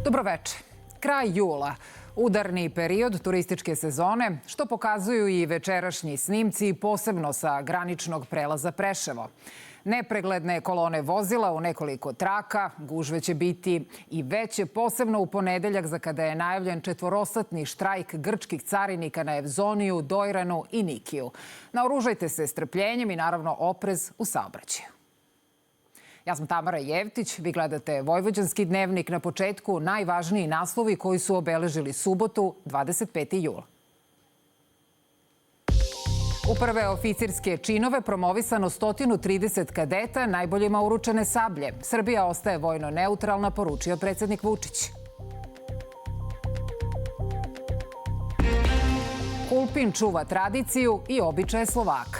Dobroveče. Kraj jula, udarni period turističke sezone, što pokazuju i večerašnji snimci, posebno sa graničnog prelaza Preševo. Nepregledne kolone vozila u nekoliko traka, gužve će biti i veće, posebno u ponedeljak za kada je najavljen četvorosatni štrajk grčkih carinika na Evzoniju, Dojranu i Nikiju. Naoružajte se strpljenjem i naravno oprez u saobraćaju. Ja sam Tamara Jevtić, vi gledate Vojvođanski dnevnik. Na početku najvažniji naslovi koji su obeležili subotu, 25. jula. U prve oficirske činove promovisano 130 kadeta, najboljima uručene sablje. Srbija ostaje vojno neutralna, poručio predsjednik Vučić. Kulpin čuva tradiciju i običaje Slovaka.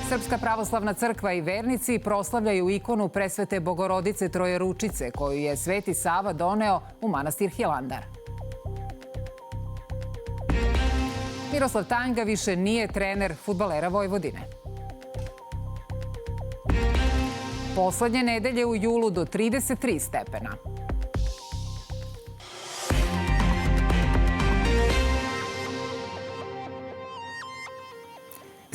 Srpska pravoslavna crkva i vernici proslavljaju ikonu presvete Bogorodice Trojeručice, koju je Sveti Sava doneo u manastir Hilandar. Miroslav Tanjga više nije trener fudbalera Vojvodine. Poslednje nedelje u julu do 33 stepena.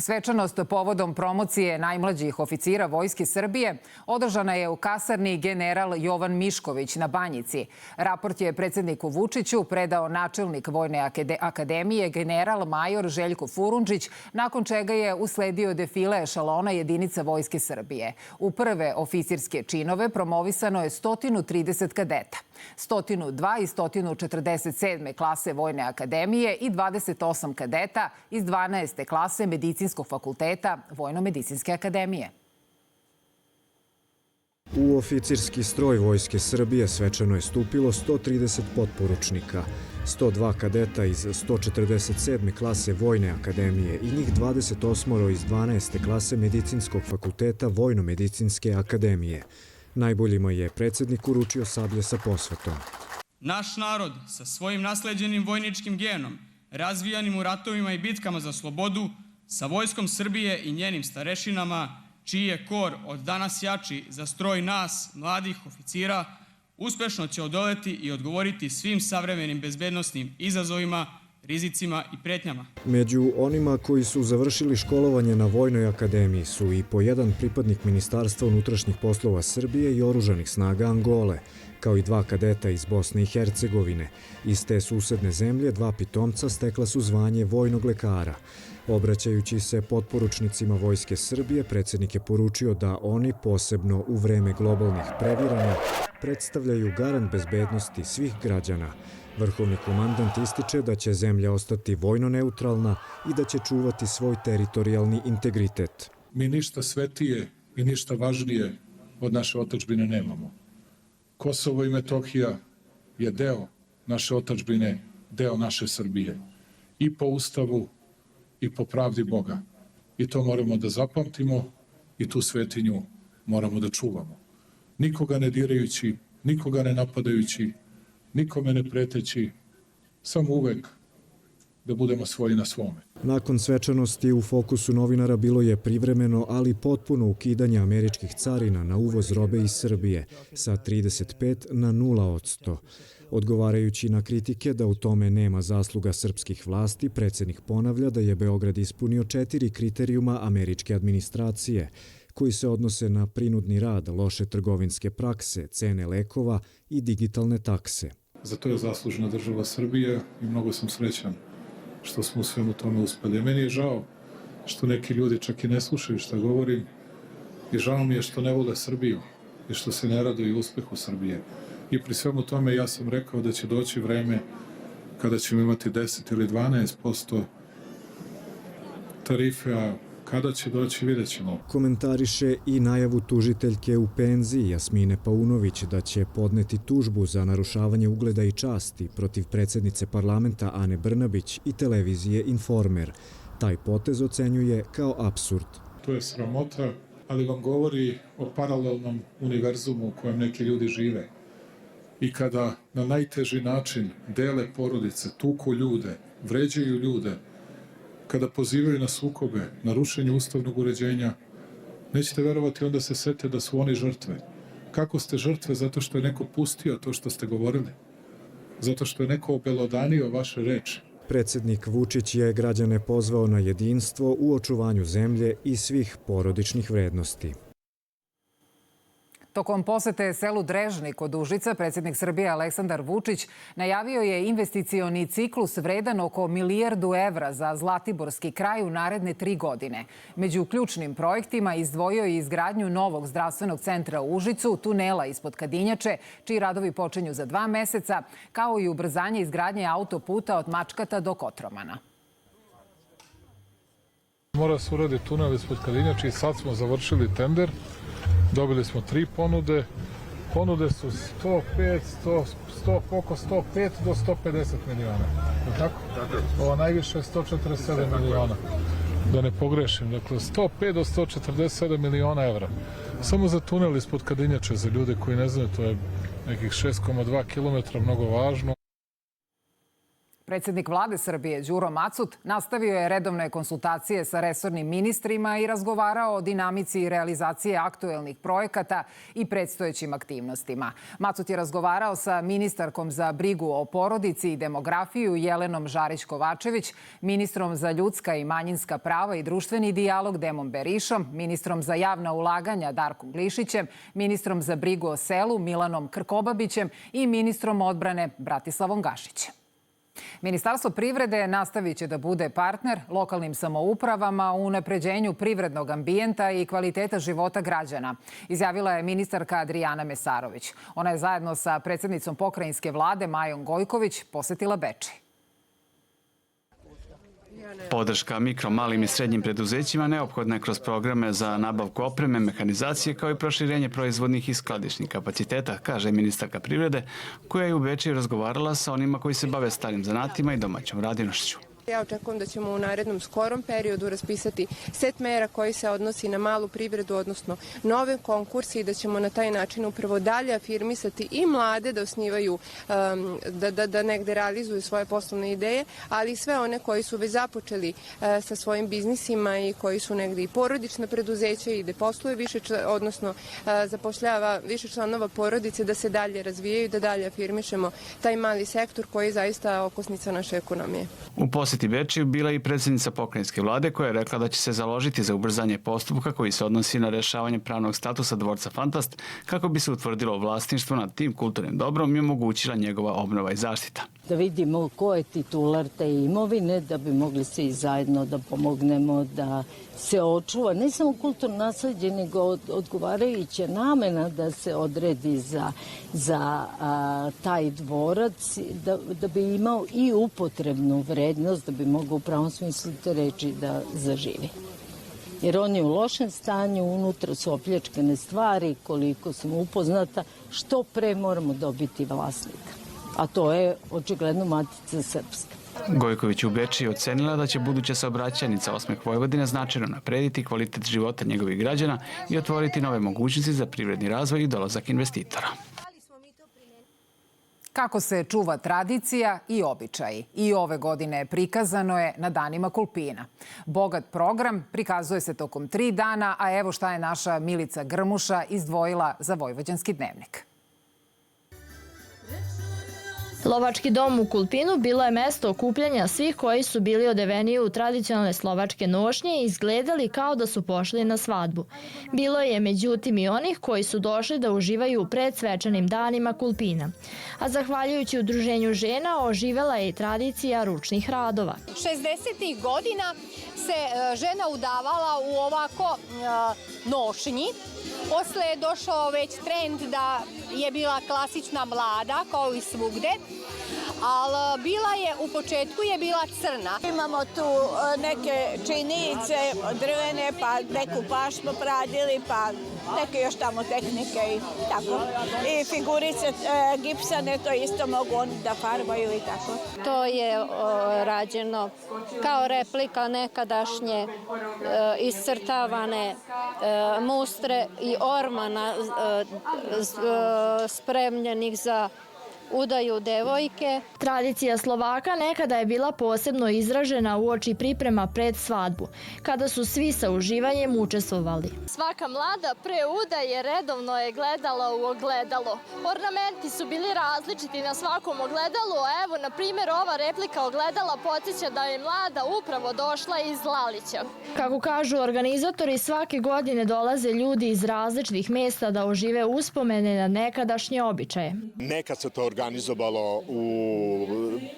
Svečanost povodom promocije najmlađih oficira Vojske Srbije održana je u kasarni general Jovan Mišković na Banjici. Raport je predsjedniku Vučiću predao načelnik Vojne akademije general major Željko Furundžić, nakon čega je usledio defile ešalona jedinica Vojske Srbije. U prve oficirske činove promovisano je 130 kadeta. 102 i 147. klase Vojne akademije i 28 kadeta iz 12. klase Medicinskog fakulteta Vojno-medicinske akademije. U oficirski stroj Vojske Srbije svečano je stupilo 130 potporučnika, 102 kadeta iz 147. klase Vojne akademije i njih 28 iz 12. klase Medicinskog fakulteta Vojno-medicinske akademije. Najboljima je predsjednik uručio sablje sa posvetom. Naš narod sa svojim nasleđenim vojničkim genom, razvijanim u ratovima i bitkama za slobodu, sa Vojskom Srbije i njenim starešinama, čiji je kor od danas jači za stroj nas, mladih oficira, uspešno će odoleti i odgovoriti svim savremenim bezbednosnim izazovima, rizicima i pretnjama. Među onima koji su završili školovanje na Vojnoj akademiji su i po jedan pripadnik Ministarstva unutrašnjih poslova Srbije i oružanih snaga Angole, kao i 2 kadeta iz Bosne i Hercegovine. Iz te susedne zemlje 2 pitomca stekla su zvanje vojnog lekara. Obraćajući se potporučnicima Vojske Srbije, predsjednik je poručio da oni, posebno u vreme globalnih previranja, predstavljaju garant bezbednosti svih građana. Vrhovni komandant ističe da će zemlja ostati vojno neutralna i da će čuvati svoj teritorijalni integritet. Mi ništa svetije i ništa važnije od naše otadžbine nemamo. Kosovo i Metohija je deo naše otadžbine, deo naše Srbije. I po Ustavu i po pravdi Boga. I to moramo da zapamtimo i tu svetinju moramo da čuvamo. Nikoga ne dirajući, nikoga ne napadajući, nikome ne preteći, samo uvek da budemo svoji na svome. Nakon svečanosti u fokusu novinara bilo je privremeno, ali potpuno ukidanje američkih carina na uvoz robe iz Srbije sa 35 na 0%. Odgovarajući na kritike da u tome nema zasluga srpskih vlasti, predsjednik ponavlja da je Beograd ispunio 4 kriterijuma američke administracije, koji se odnose na prinudni rad, loše trgovinske prakse, cene lekova i digitalne takse. Za to je zaslužna država Srbije i mnogo sam srećan što smo u svemu tome uspeli. Meni je žao što neki ljudi čak i ne slušaju što govorim i žao mi je što ne vole Srbiju i što se ne raduju uspehu Srbije. I pri svemu tome ja sam rekao da će doći vreme kada ćemo imati 10 ili 12% tarife, a kada će doći, vidjet ćemo. Komentariše i najavu tužiteljke u penziji Jasmine Paunović da će podneti tužbu za narušavanje ugleda i časti protiv predsjednice parlamenta Ane Brnabić i televizije Informer. Taj potez ocenjuje kao apsurd. To je sramota, ali vam govori o paralelnom univerzumu u kojem neki ljudi žive. I kada na najteži način dele porodice, tuku ljude, vređaju ljude, kada pozivaju na sukobe, na rušenje ustavnog uređenja, nećete verovati, onda se sete da su oni žrtve. Kako ste žrtve? Zato što je neko pustio to što ste govorili. Zato što je neko obelodanio vaše reči. Predsednik Vučić je građane pozvao na jedinstvo u očuvanju zemlje i svih porodičnih vrednosti. Tokom posete selu Drežnik kod Užica, predsjednik Srbije Aleksandar Vučić najavio je investicioni ciklus vredan oko €1.000.000.000 za Zlatiborski kraj u naredne 3 godine. Među ključnim projektima izdvojio je izgradnju novog zdravstvenog centra u Užicu, tunela ispod Kadinjače, čiji radovi počinju za 2 meseca, kao i ubrzanje izgradnje autoputa od Mačkata do Kotromana. Mora se uradi tunel ispod Kadinjače i sad smo završili tender. Dobili smo 3 ponude. Ponude su oko 105 do 150 miliona. Je tako? Tako. Ova najviše je 147 miliona. Da ne pogrešim. Dakle, 105 do 147 miliona evra. Samo za tunel ispod Kadinjače, za ljude koji ne znaju, to je nekih 6,2 kilometra, mnogo važno. Predsjednik vlade Srbije, Đuro Macut, nastavio je redovne konsultacije sa resornim ministrima i razgovarao o dinamici realizacije aktuelnih projekata i predstojećim aktivnostima. Macut je razgovarao sa ministarkom za brigu o porodici i demografiju Jelenom Žarić-Kovačević, ministrom za ljudska i manjinska prava i društveni dijalog Demom Berišom, ministrom za javna ulaganja Darkom Glišićem, ministrom za brigu o selu Milanom Krkobabićem i ministrom odbrane Bratislavom Gašićem. Ministarstvo privrede nastavit će da bude partner lokalnim samoupravama u unapređenju privrednog ambijenta i kvaliteta života građana, izjavila je ministarka Adrijana Mesarović. Ona je zajedno sa predsjednicom pokrajinske vlade Majom Gojković posetila Bečej. Podrška mikro, malim i srednjim preduzećima neophodna je kroz programe za nabavku opreme, mehanizacije kao i proširenje proizvodnih i skladišnih kapaciteta, kaže ministarka privrede, koja je u Bečeju razgovarala sa onima koji se bave starim zanatima i domaćom radinošću. Ja očekujem da ćemo u narednom skorom periodu raspisati set mera koji se odnosi na malu privredu, odnosno nove konkurse i da ćemo na taj način upravo dalje afirmisati i mlade da osnivaju, da negde realizuju svoje poslovne ideje, ali i sve one koji su već započeli sa svojim biznisima i koji su negde i porodična preduzeća i da posluje više, odnosno zapošljava više članova porodice, da se dalje razvijaju i da dalje afirmišemo taj mali sektor koji je zaista okosnica naše ekonomije. U poseti Bečeju bila i predsjednica pokrajinske vlade koja je rekla da će se založiti za ubrzanje postupka koji se odnosi na rešavanje pravnog statusa dvorca Fantast kako bi se utvrdilo vlasništvo nad tim kulturnim dobrom i omogućila njegova obnova i zaštita. Da vidimo ko je titular te imovine, da bi mogli svi zajedno da pomognemo da se očuva ne samo kulturno nasleđe, nego odgovarajuća namena da se odredi za taj dvorac, da bi imao i upotrebnu vrednost, da bi mogao u pravom smislu te reči da zaživi. Jer on je u lošem stanju, unutra su opljačkane stvari, koliko sam upoznata, što pre moramo dobiti vlasnika. A to je očigledno Matica Srpska. Gojković u Bečeju ocenila da će buduća saobraćajnica Osmeh Vojvodine značajno naprediti kvalitet života njegovih građana i otvoriti nove mogućnosti za privredni razvoj i dolazak investitora. Kako se čuva tradicija i običaji. I ove godine prikazano je na danima Kulpina. Bogat program prikazuje se tokom 3 dana, a evo šta je naša Milica Grmuša izdvojila za Vojvođanski dnevnik. Lovački dom u Kulpinu bilo je mesto okupljanja svih koji su bili odeveniji u tradicionalne slovačke nošnje i izgledali kao da su pošli na svadbu. Bilo je međutim i onih koji su došli da uživaju pred svečanim danima Kulpina. A zahvaljujući udruženju žena oživela je i tradicija ručnih radova. 60. godina se žena udavala u ovako nošnji. Posle je došao već trend da je bila klasična mlada, kao i svugde, ali bila je, u početku je bila crna. Imamo tu neke činice drvene, pa neku pašmu pradili, pa neke još tamo tehnike i tako. I figurice gipsane, to isto mogu oni da farbaju i tako. To je rađeno kao replika nekadašnje iscrtavane mustre i ormana spremljenih za udaju devojke. Tradicija Slovaka nekada je bila posebno izražena uoči priprema pred svadbu, kada su svi sa uživanjem učestvovali. Svaka mlada pre udaje redovno je gledala u ogledalo. Ornamenti su bili različiti na svakom ogledalu, a evo, na primjer, ova replika ogledala podsjeća da je mlada upravo došla iz Lalića. Kako kažu organizatori, svake godine dolaze ljudi iz različitih mesta da ožive uspomene na nekadašnje običaje. Nekad se to organizovalo u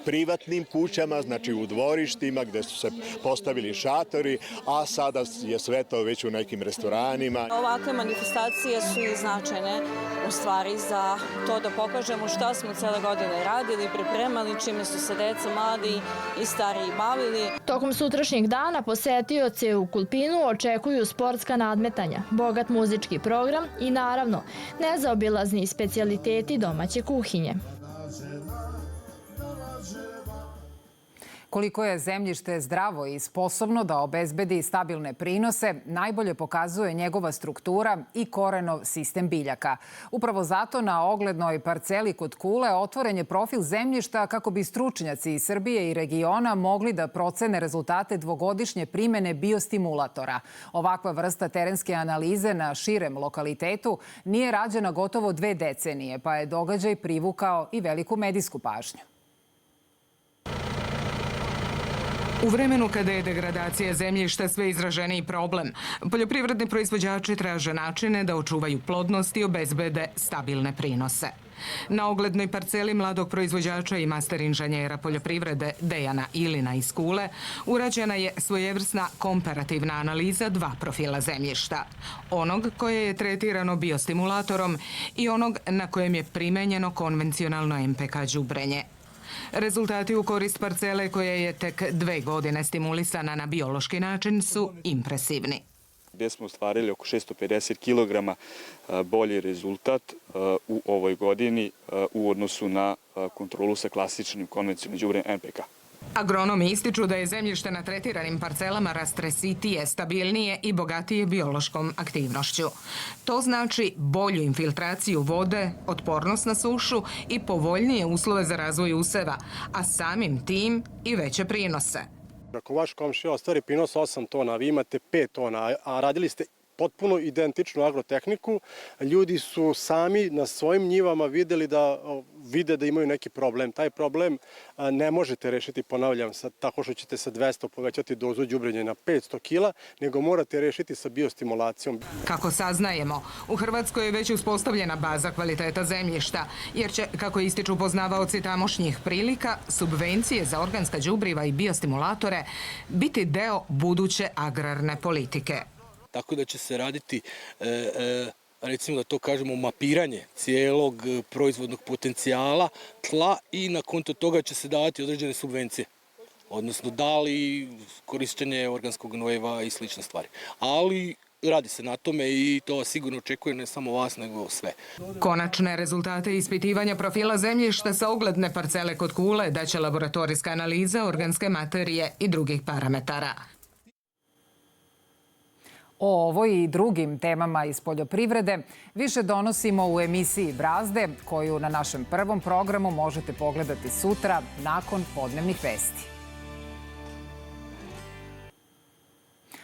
privatnim kućama, znači u dvorištima gde su se postavili šatori, a sada je sve to već u nekim restoranima. Ovakve manifestacije su i značajne u stvari za to da pokažemo šta smo cele godine radili, pripremali, čime su se deca, mladi i stariji bavili. Tokom sutrašnjeg dana posetioce u Kulpinu očekuju sportska nadmetanja, bogat muzički program i naravno nezaobilazni specijaliteti domaće kuhinje. Koliko je zemljište zdravo i sposobno da obezbedi stabilne prinose, najbolje pokazuje njegova struktura i korenov sistem biljaka. Upravo zato na oglednoj parceli kod Kule otvoren je profil zemljišta kako bi stručnjaci iz Srbije i regiona mogli da procene rezultate dvogodišnje primene biostimulatora. Ovakva vrsta terenske analize na širem lokalitetu nije rađena gotovo 2 decenije, pa je događaj privukao i veliku medijsku pažnju. U vremenu kada je degradacija zemljišta sve izraženiji problem, poljoprivredni proizvođači traže načine da očuvaju plodnost i obezbede stabilne prinose. Na oglednoj parceli mladog proizvođača i master inženjera poljoprivrede Dejana Ilina iz Kule urađena je svojevrsna komparativna analiza 2 profila zemljišta. Onog koje je tretirano biostimulatorom i onog na kojem je primenjeno konvencionalno MPK đubrenje. Rezultati u korist parcele koja je tek 2 godine stimulisana na biološki način su impresivni. Gde smo ostvarili oko 650 kg bolji rezultat u ovoj godini u odnosu na kontrolu sa klasičnim konvencionalnim đubrenjem MPK. Agronomi ističu da je zemljište na tretiranim parcelama rastresitije, stabilnije i bogatije biološkom aktivnošću. To znači bolju infiltraciju vode, otpornost na sušu i povoljnije uslove za razvoj useva, a samim tim i veće prinose. Ako vaš komšija ostvari prinos 8 tona, vi imate 5 tona, a radili ste potpuno identičnu agrotehniku, ljudi su sami na svojim njivama vide da imaju neki problem. Taj problem ne možete rešiti, ponavljam, tako što ćete sa 200 povećati dozu đubrenja na 500 kila, nego morate rešiti sa biostimulacijom. Kako saznajemo, u Hrvatskoj je već uspostavljena baza kvaliteta zemljišta, jer će, kako ističu poznavaoci tamošnjih prilika, subvencije za organska đubriva i biostimulatore biti deo buduće agrarne politike. Tako da će se raditi, recimo da to kažemo, mapiranje cijelog proizvodnog potencijala tla i na konto toga će se davati određene subvencije. Odnosno da li korišćenje organskog gnojeva i slične stvari. Ali radi se na tome i to sigurno očekuje ne samo vas, nego sve. Konačne rezultate ispitivanja profila zemljišta sa ogledne parcele kod Kule daće laboratorijska analiza organske materije i drugih parametara. O ovoj i drugim temama iz poljoprivrede više donosimo u emisiji Brazde, koju na našem prvom programu možete pogledati sutra nakon podnevnih vesti.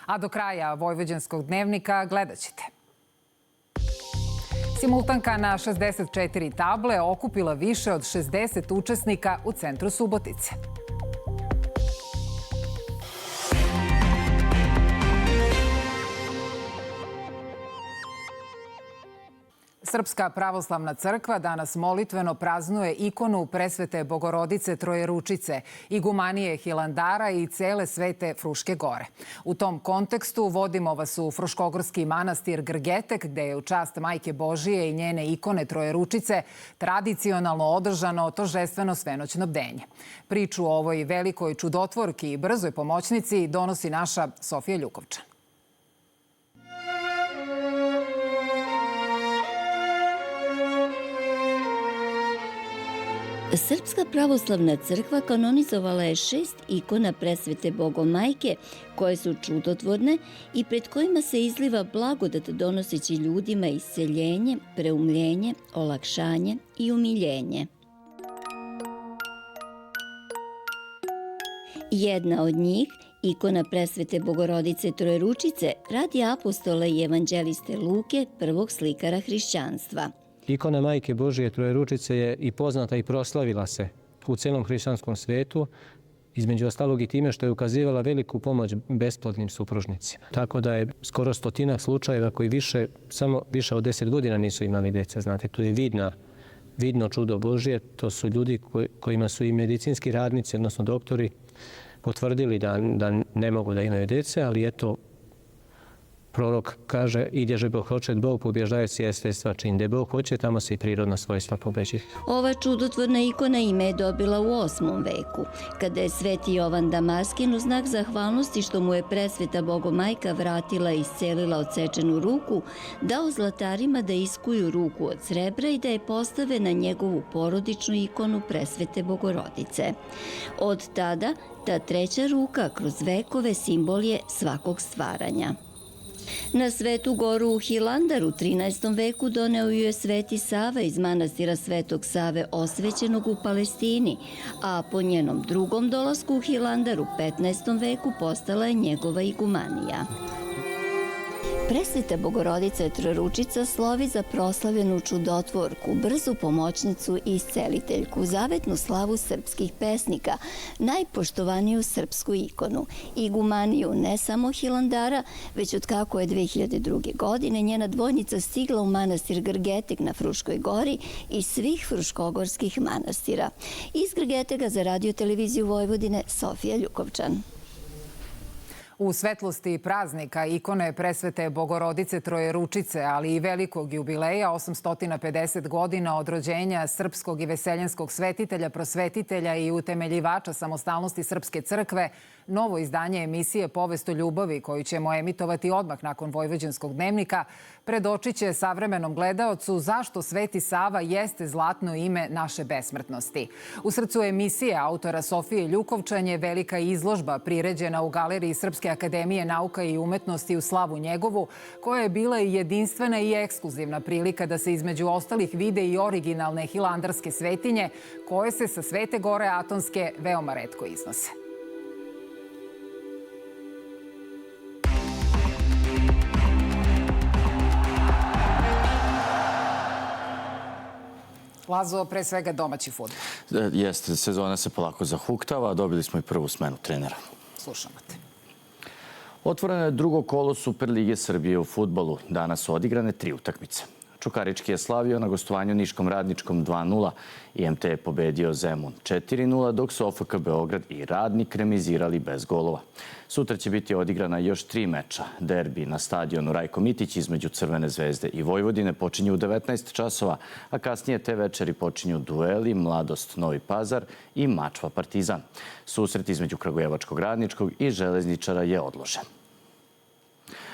A do kraja Vojvođanskog dnevnika gledat ćete. Simultanka na 64 table okupila više od 60 učesnika u centru Subotice. Srpska pravoslavna crkva danas molitveno praznuje ikonu Presvete Bogorodice Trojeručice, igumanije Hilandara i cele Svete Fruške gore. U tom kontekstu vodimo vas u Fruškogorski manastir Grgetek, gde je u čast Majke Božije i njene ikone Trojeručice tradicionalno održano торжествено svenoćno bdenje. Priču o ovoj velikoj čudotvorki i brzoj pomoćnici donosi naša Sofija Ljukovčan. Srpska pravoslavna crkva kanonizovala je 6 ikona Presvete Bogomajke koje su čudotvorne i pred kojima se izliva blagodat donoseći ljudima isceljenje, preumljenje, olakšanje i umiljenje. Jedna od njih, ikona presvete Bogorodice Trojeručice, radi apostola i evanđeliste Luke, prvog slikara hrišćanstva. Ikona Majke Božije Trojeručice je i poznata i proslavila se u celom hrišćanskom svetu, između ostalog i time što je ukazivala veliku pomoć besplodnim supružnicima. Tako da je skoro 100 slučajeva koji samo više od 10 godina nisu imali dece. Znate, tu je vidno čudo Božije. To su ljudi kojima su i medicinski radnici, odnosno doktori, potvrdili da ne mogu da imaju dece, ali eto, prorok kaže, idježe Bog hoće, Bog pobježdaje sjedstva čin. Gde Bog hoće, tamo se i prirodna svojstva pobeđi. Ova čudotvorna ikona ime je dobila u 8. veku, kada je sveti Jovan Damaskin u znak zahvalnosti što mu je presveta Bogomajka vratila i iscelila odsečenu ruku, dao zlatarima da iskuju ruku od srebra i da je postave na njegovu porodičnu ikonu presvete Bogorodice. Od tada, ta treća ruka kroz vekove simbol je svakog stvaranja. Na Svetu goru u Hilandar u 13. veku doneo ju je Sveti Sava iz manastira Svetog Save osvećenog u Palestini, a po njenom drugom dolasku u Hilandar u 15. veku postala je njegova igumanija. Presveta Bogorodica Trojeručica slovi za proslavljenu čudotvorku, brzu pomoćnicu i isceliteljku, zavetnu slavu srpskih pesnika, najpoštovaniju srpsku ikonu, igumaniju ne samo Hilandara, već od kako je 2002. godine njena dvojnica stigla u manastir Grgetek na Fruškoj gori i svih fruškogorskih manastira. Iz Grgetega za Radio televiziju Vojvodine, Sofija Ljukovčan. U svetlosti praznika ikone presvete Bogorodice Trojeručice, ali i velikog jubileja 850 godina od rođenja srpskog i veseljenskog svetitelja, prosvetitelja i utemeljivača samostalnosti Srpske crkve, novo izdanje emisije Povest o ljubavi, koju ćemo emitovati odmah nakon Vojvođanskog dnevnika, predočiće savremenom gledaocu zašto Sveti Sava jeste zlatno ime naše besmrtnosti. U srcu emisije autora Sofije Ljukovčan je velika izložba priređena u Galeriji Srpske akademije nauka i umetnosti u slavu njegovu, koja je bila i jedinstvena i ekskluzivna prilika da se između ostalih vide i originalne hilandarske svetinje, koje se sa Svete Gore Atonske veoma retko iznose. Lazo, pre svega domaći fudbal. Jeste, sezona se polako zahuktava, dobili smo i prvu smenu trenera. Slušamo te. Otvoreno je drugo kolo Superlige Srbije u fudbalu. Danas su odigrane 3 utakmice. Čukarički je slavio na gostovanju Niškom Radničkom 2:0, IMT je pobedio Zemun 4:0, dok su OFK Beograd i Radnik remizirali bez golova. Sutra će biti odigrana još 3 meča. Derbi na stadionu Rajko Mitić između Crvene zvezde i Vojvodine počinju u 19 časova, a kasnije te večeri počinju dueli Mladost Novi Pazar i Mačva Partizan. Susret između Kragujevačkog Radničkog i Železničara je odložen.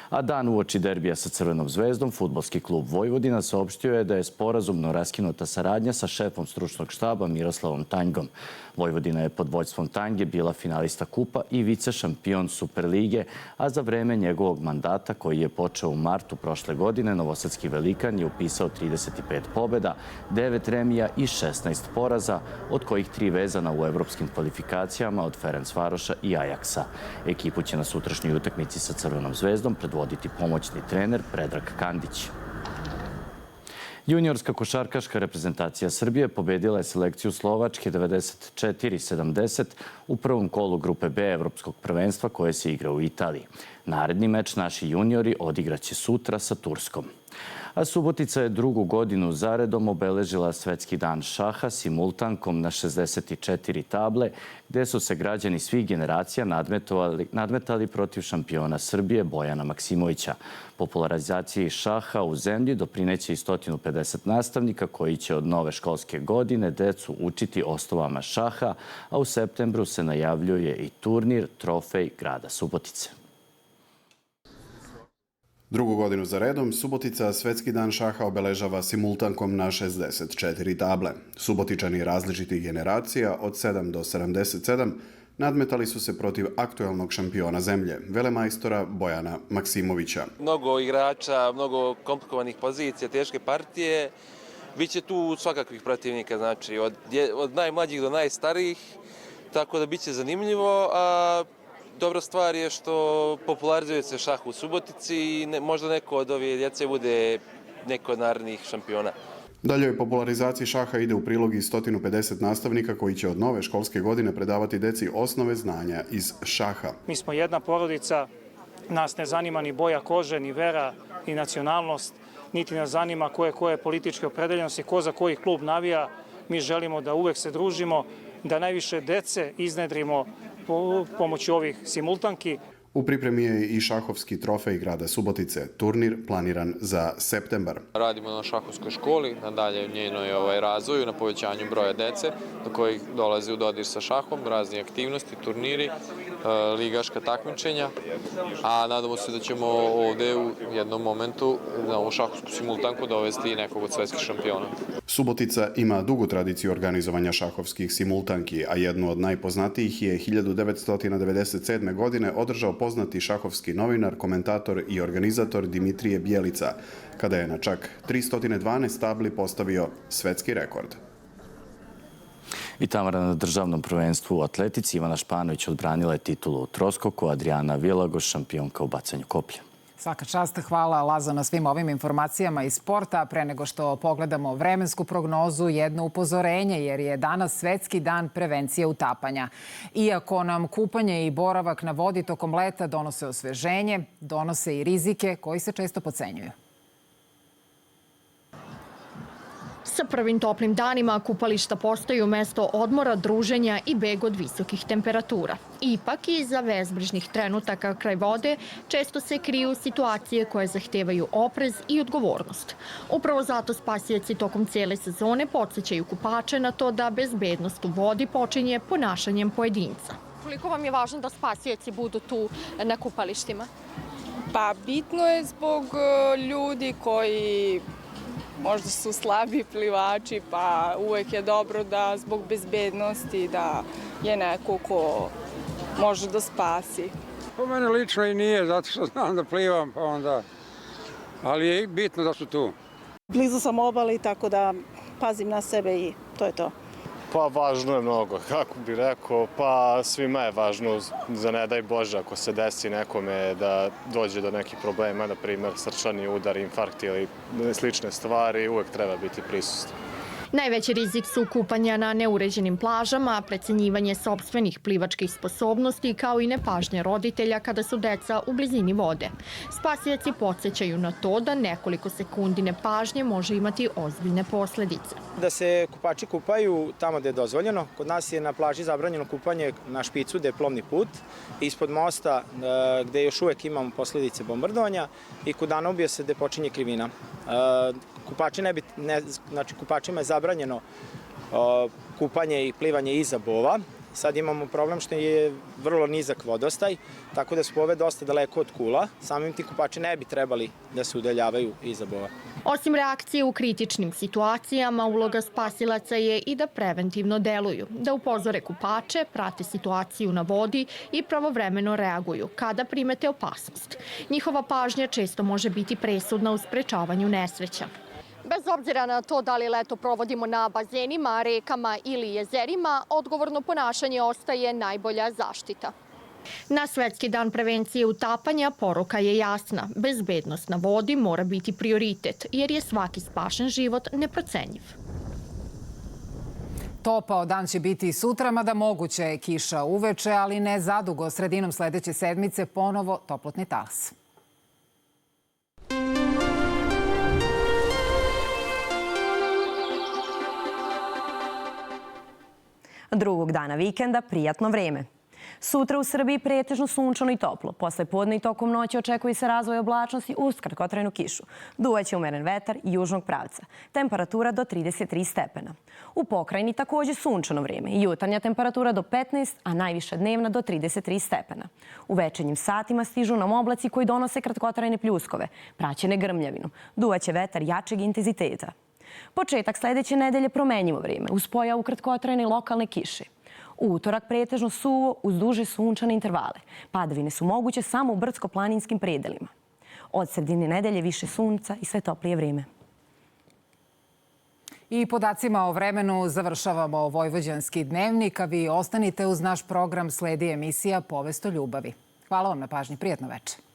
A dan uoči derbija sa Crvenom zvezdom, fudbalski klub Vojvodina saopštio je da je sporazumno raskinuta saradnja sa šefom stručnog štaba Miroslavom Tanjgom. Vojvodina je pod vođstvom Tanjge bila finalista kupa i vicešampion Superlige, a za vreme njegovog mandata, koji je počeo u martu prošle godine, novosadski velikan je upisao 35 pobjeda, 9 remija i 16 poraza, od kojih 3 vezana u evropskim kvalifikacijama od Ferencvaroša i Ajaksa. Ekipu će na sutrašnjoj utakmici sa Crvenom zvezdom predvoditi pomoćni trener Predrag Kandić. Juniorska košarkaška reprezentacija Srbije pobedila je selekciju Slovačke 94-70 u prvom kolu grupe B Evropskog prvenstva koje se igra u Italiji. Naredni meč naši juniori odigraće sutra sa Turskom. A Subotica je drugu godinu zaredom obeležila Svetski dan šaha simultankom na 64 table, gde su se građani svih generacija nadmetali protiv šampiona Srbije Bojana Maksimovića. Popularizaciji šaha u zemlji doprineće i 150 nastavnika koji će od nove školske godine decu učiti osnovama šaha, a u septembru se najavljuje i turnir Trofej grada Subotice. Drugu godinu za redom, Subotica Svetski dan šaha obeležava simultankom na 64 table. Subotičani različitih generacija od 7 do 77 nadmetali su se protiv aktuelnog šampiona zemlje, velemajstora Bojana Maksimovića. Mnogo igrača, mnogo komplikovanih pozicija, teške partije. Biće tu svakakvih protivnika, znači od najmlađih do najstarijih. tako da biće zanimljivo, a dobra stvar je što popularizuje se šah u Subotici i možda neko od ove djece bude neko od narednih šampiona. Daljoj popularizaciji šaha ide u prilog i 150 nastavnika koji će od nove školske godine predavati deci osnove znanja iz šaha. Mi smo jedna porodica, nas ne zanima ni boja kože, ni vera, ni nacionalnost, niti nas zanima koje političke opredeljenosti, ko za koji klub navija. Mi želimo da uvek se družimo, da najviše dece iznedrimo pomoću ovih simultanki. U pripremi je i šahovski trofej grada Subotice, turnir planiran za septembar. Radimo na šahovskoj školi, nadalje njenoj razvoju, na povećanju broja dece do kojih dolazi u dodir sa šahom, razni aktivnosti, turniri, ligaška takmičenja, a nadamo se da ćemo ovde u jednom momentu na ovu šahovsku simultanku dovesti i nekog od svetskih šampiona. Subotica ima dugu tradiciju organizovanja šahovskih simultanki, a jednu od najpoznatijih je 1997. godine održao poznati šahovski novinar, komentator i organizator Dimitrije Bjelica, kada je na čak 312 tabli postavio svetski rekord. I Tamara, na državnom prvenstvu u atletici Ivana Španović odbranila je titulu u troskoku, Adriana Vilagoš šampionka u bacanju koplja. Svaka čast, hvala Lazo na svim ovim informacijama iz sporta. Pre nego što pogledamo vremensku prognozu, jedno upozorenje jer je danas Svetski dan prevencije utapanja. Iako nam kupanje i boravak na vodi tokom leta donose osveženje, donose i rizike koji se često potcenjuju. Sa prvim toplim danima kupališta postaju mesto odmora, druženja i beg od visokih temperatura. Ipak, iza bezbrižnih trenutaka kraj vode često se kriju situacije koje zahtevaju oprez i odgovornost. Upravo zato spasioci tokom cijele sezone podsjećaju kupače na to da bezbednost u vodi počinje ponašanjem pojedinca. Koliko vam je važno da spasioci budu tu na kupalištima? Pa bitno je zbog ljudi koji možda su slabi plivači, pa uvek je dobro da zbog bezbednosti da je neko ko može da spasi. Po mene lično i nije, zato što znam da plivam, pa onda, ali je bitno da su tu. Blizu sam obali, tako da pazim na sebe i to je to. Pa važno je mnogo, kako bi rekao, pa svima je važno, za ne daj Bože, ako se desi nekome da dođe do nekih problema, na primjer srčani udar, infarkt ili slične stvari, uvek treba biti prisutan. Najveći rizik su kupanja na neuređenim plažama, precenjivanje sopstvenih plivačkih sposobnosti kao i nepažnje roditelja kada su deca u blizini vode. Spasioci podsjećaju na to da nekoliko sekundi nepažnje može imati ozbiljne posljedice. Da se kupači kupaju tamo gde je dozvoljeno. Kod nas je na plaži zabranjeno kupanje na špicu gde je plovni put, ispod mosta gde još uvek imamo posljedice bombardovanja i kod Danubija se gde počinje krivina. Kupačima je zabranjeno kupanje i plivanje iza bova. Sad imamo problem što je vrlo nizak vodostaj, tako da su bove dosta daleko od kula. Samim ti kupači ne bi trebali da se udaljavaju iza bova. Osim reakcije u kritičnim situacijama, uloga spasilaca je i da preventivno deluju, da upozore kupače, prate situaciju na vodi i pravovremeno reaguju kada primete opasnost. Njihova pažnja često može biti presudna u sprečavanju nesreća. Bez obzira na to da li leto provodimo na bazenima, rekama ili jezerima, odgovorno ponašanje ostaje najbolja zaštita. Na Svetski dan prevencije utapanja poruka je jasna. Bezbednost na vodi mora biti prioritet, jer je svaki spašen život neprocenjiv. Topao dan će biti i sutra, mada moguće je kiša uveče, ali ne zadugo. Sredinom sledeće sedmice ponovo toplotni talas. Drugog dana vikenda prijatno vreme. Sutra u Srbiji pretežno sunčano i toplo. Posle podne i tokom noći očekuje se razvoj oblačnosti uz kratkotrajnu kišu. Duvaće umeren vetar južnog pravca. Temperatura do 33 stepena. U pokrajini takođe sunčano vreme. Jutarnja temperatura do 15, a najviša dnevna do 33 stepena. U večernjim satima stižu nam oblaci koji donose kratkotrajne pljuskove, praćene grmljavinom. Duvaće vetar jačeg intenziteta. Početak sledeće nedelje promenjivo vreme, uz pojavu kratkotrajne lokalne kiše. U utorak pretežno suvo uz duže sunčane intervale. Padavine su moguće samo u brdsko-planinskim predelima. Od sredine nedelje više sunca i sve toplije vreme. I podacima o vremenu završavamo Vojvođanski dnevnik, a vi ostanite uz naš program, sledi emisija Povest o ljubavi. Hvala vam na pažnji, prijatno večer.